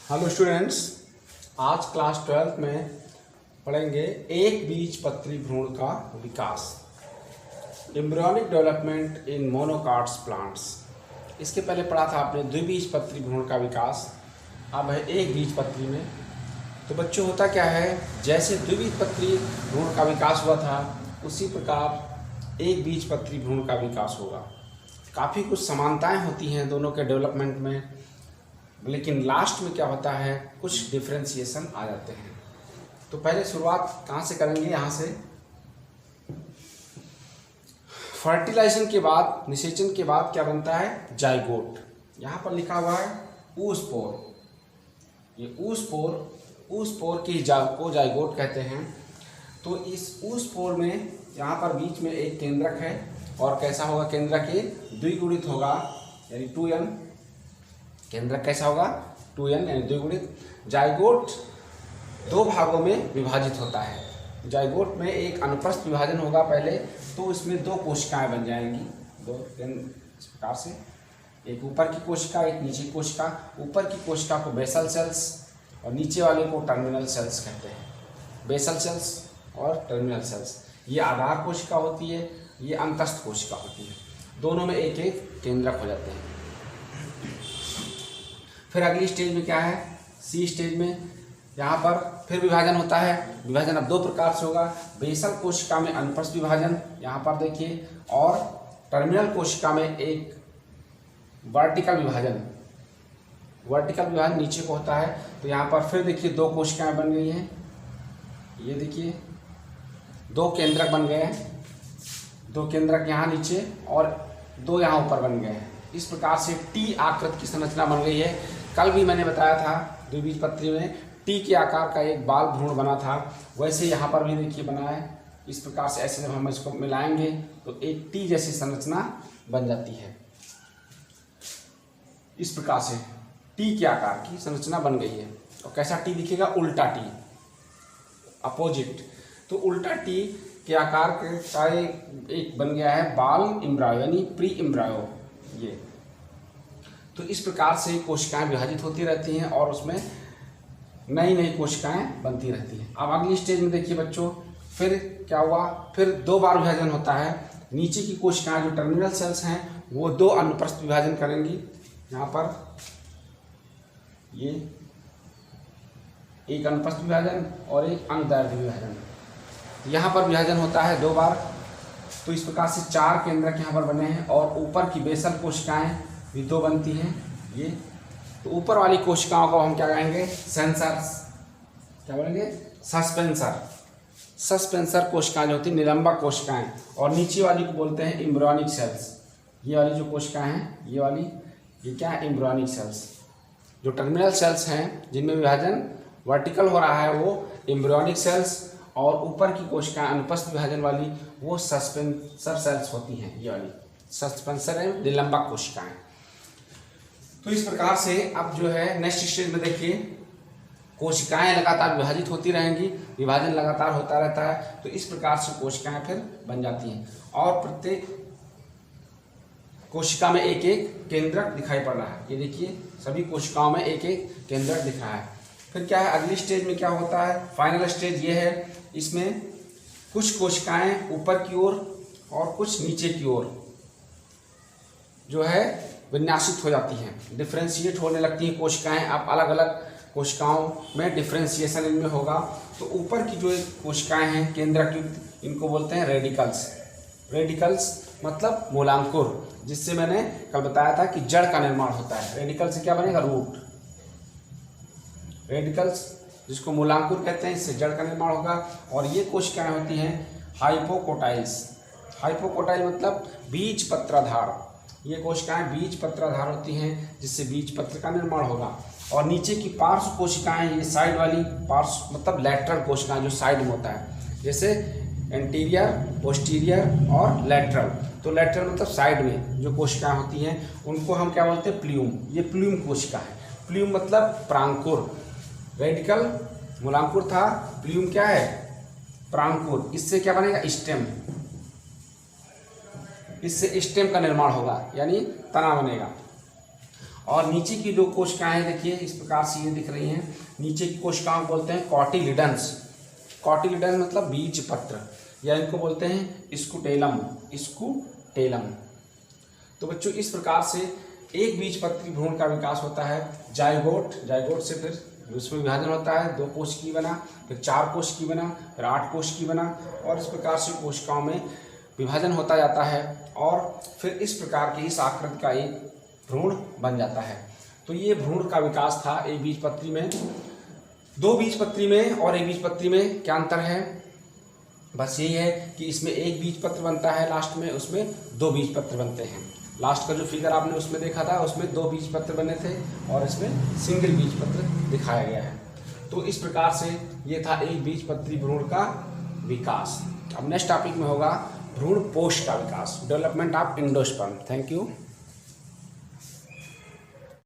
Hello students, आज class 12 में पढ़ेंगे एक बीजपत्री भ्रूण का विकास, एम्ब्रियोनिक डेवलपमेंट इन मोनोकाट्स प्लांट्स। इसके पहले पढ़ा था आपने द्विबीजपत्री भ्रूण का विकास, अब है एक बीजपत्री में। तो बच्चों होता क्या है, जैसे द्विबीजपत्री भ्रूण का विकास हुआ था उसी प्रकार एक बीजपत्री भ्रूण का विकास होगा। काफ़ी कुछ समानताएं होती हैं दोनों के डेवलपमेंट में, लेकिन लास्ट में क्या होता है, कुछ डिफ्रेंशिएशन आ जाते हैं। तो पहले शुरुआत कहाँ से करेंगे, यहाँ से फर्टिलाइजेशन के बाद, निषेचन के बाद क्या बनता है, जाइगोट। यहाँ पर लिखा हुआ है ऊस्पोर। ये ऊस्पोर की को जाइगोट कहते हैं। तो इस ऊस्पोर में यहाँ पर बीच में एक केंद्रक है, और कैसा होगा केंद्रक, ये द्विगुणित होगा, यानी 2n। केंद्रक कैसा होगा, 2n यानी द्विगुणित। जाइगोट दो भागों में विभाजित होता है। जाइगोट में एक अनुप्रस्थ विभाजन होगा पहले, तो इसमें दो कोशिकाएं बन जाएंगी, दो इस प्रकार से, एक ऊपर की कोशिका, एक नीचे की कोशिका। ऊपर की कोशिका को बेसल सेल्स और नीचे वाले को टर्मिनल सेल्स कहते हैं। बेसल सेल्स और टर्मिनल सेल्स, ये आधार कोशिका होती है, ये अंतस्थ कोशिका होती है। दोनों में एक एक केंद्रक हो जाते हैं। फिर अगली स्टेज में क्या है, सी स्टेज में यहाँ पर फिर विभाजन होता है। विभाजन अब दो प्रकार से होगा, बेसल कोशिका में अनुप्रस्थ विभाजन, यहाँ पर देखिए, और टर्मिनल कोशिका में एक वर्टिकल विभाजन। वर्टिकल विभाजन नीचे को होता है। तो यहाँ पर फिर देखिए दो कोशिकाएं बन गई हैं, ये देखिए दो केंद्रक बन गए हैं, दो केंद्रक यहाँ नीचे और दो यहाँ ऊपर बन गए हैं। इस प्रकार से टी आकृति की संरचना बन गई है। कल भी मैंने बताया था द्विबीजपत्री में टी के आकार का एक बाल भ्रूण बना था, वैसे यहाँ पर भी देखिए बना है। इस प्रकार से ऐसे जब हम इसको मिलाएंगे तो एक टी जैसी संरचना बन जाती है। इस प्रकार से टी के आकार की संरचना बन गई है। और कैसा टी दिखेगा, उल्टा टी, अपोजिट। तो उल्टा टी के आकार का एक बन गया है बाल इम्ब्रायो, यानी प्री इम्ब्रायो। ये तो इस प्रकार से कोशिकाएं विभाजित होती रहती हैं और उसमें नई नई कोशिकाएं बनती रहती हैं। अब अगली स्टेज में देखिए बच्चों, फिर क्या हुआ, फिर दो बार विभाजन होता है। नीचे की कोशिकाएं जो टर्मिनल सेल्स हैं वो दो अनुप्रस्थ विभाजन करेंगी। यहाँ पर ये एक अनुप्रस्थ विभाजन और एक अंगदैर्ध्य विभाजन। यहाँ पर विभाजन होता है दो बार। तो इस प्रकार से चार केंद्रक यहाँ पर बने हैं, और ऊपर की बेसल कोशिकाएं भी दो बनती हैं। ये तो ऊपर वाली कोशिकाओं को हम क्या कहेंगे, सेंसर्स, क्या बोलेंगे, सस्पेंसर कोशिकाएं जो होती हैं, निलंबक कोशिकाएं। और नीचे वाली को बोलते हैं एम्ब्रियोनिक सेल्स। ये वाली जो कोशिकाएं हैं, ये वाली, ये क्या है, एम्ब्रियोनिक सेल्स। जो टर्मिनल सेल्स हैं जिनमें विभाजन वर्टिकल हो रहा है वो एम्ब्रियोनिक सेल्स, और ऊपर की कोशिकाएं अनुप्रस्थ विभाजन वाली वो सस्पेंसर सेल्स होती हैं। ये वाली सस्पेंसर है, निलंबक कोशिकाएं। तो इस प्रकार से अब जो है नेक्स्ट स्टेज में देखिए, कोशिकाएं लगातार विभाजित होती रहेंगी, विभाजन लगातार होता रहता है। तो इस प्रकार से कोशिकाएं फिर बन जाती हैं, और प्रत्येक कोशिका में एक एक केंद्रक दिखाई पड़ रहा है। ये देखिए सभी कोशिकाओं में एक एक केंद्रक दिख रहा है। फिर क्या है, अगली स्टेज में क्या होता है, फाइनल स्टेज ये है। इसमें कुछ कोशिकाएं ऊपर की ओर और कुछ नीचे की ओर जो है विन्यासित हो जाती हैं, डिफ्रेंशिएट होने लगती हैं कोशिकाएं। अब अलग अलग कोशिकाओं में डिफ्रेंशिएशन इनमें होगा। तो ऊपर की जो कोशिकाएं हैं केंद्रक, इनको बोलते हैं रेडिकल्स। रेडिकल्स मतलब मूलांकुर, जिससे मैंने कल बताया था कि जड़ का निर्माण होता है। रेडिकल से क्या बनेगा, रूट। रेडिकल्स जिसको मूलांकुर कहते हैं, इससे जड़ का निर्माण होगा। और ये कोशिकाएं होती हैं हाइपोकोटाइल्स। हाइपोकोटाइल मतलब बीज पत्राधार। ये कोशिकाएं बीज पत्राधार होती हैं, जिससे बीज पत्र का निर्माण होगा। और नीचे की पार्श्व कोशिकाएं, ये साइड वाली पार्श्व मतलब लैटरल कोशिकाएं, जो साइड में होता है, जैसे एंटीरियर, पोस्टीरियर और लैटरल। तो लैटरल मतलब साइड में जो कोशिकाएं होती हैं उनको हम क्या बोलते हैं, प्ल्यूम। ये प्ल्यूम कोशिका है। प्ल्यूम मतलब प्रांकुर। रेडिकल मूलांकुर था, प्ल्यूम क्या है, प्रांकुर। इससे क्या बनेगा, स्टेम। इससे स्टेम का निर्माण होगा, यानी तना बनेगा। और नीचे की 2 कोशिकाएं देखिए इस प्रकार से ये दिख रही हैं। नीचे की कोशिकाओं को बोलते हैं कॉटिलिडन्स। कॉटिलिडन मतलब बीज पत्र, या इनको बोलते हैं स्कूटेलम। स्कूटेलम। तो बच्चों इस प्रकार से एक बीजपत्री भ्रूण का विकास होता है। जाइगोट, जाइगोट से फिर उसमें विभाजन होता है, 2 कोशिकीय बना, फिर 4 कोशिकीय बना, फिर 8 कोशिकीय बना, और इस प्रकार से कोशिकाओं में विभाजन होता जाता है और फिर इस प्रकार की इस आकृति का एक भ्रूण बन जाता है। तो ये भ्रूण का विकास था एक बीजपत्री में। 2 बीजपत्री में और एक बीजपत्री में क्या अंतर है? बस यही है कि इसमें एक बीजपत्र बनता है लास्ट में, उसमें 2 बीजपत्र बनते हैं। लास्ट का जो फिगर आपने उसमें देखा था उसमें 2 बीजपत्र बने थे और इसमें सिंगल बीजपत्र दिखाया गया है। तो इस प्रकार से ये था एक बीजपत्री भ्रूण का विकास। अब नेक्स्ट टॉपिक में होगा भ्रूण पोष का विकास, development of endosperm. Thank you.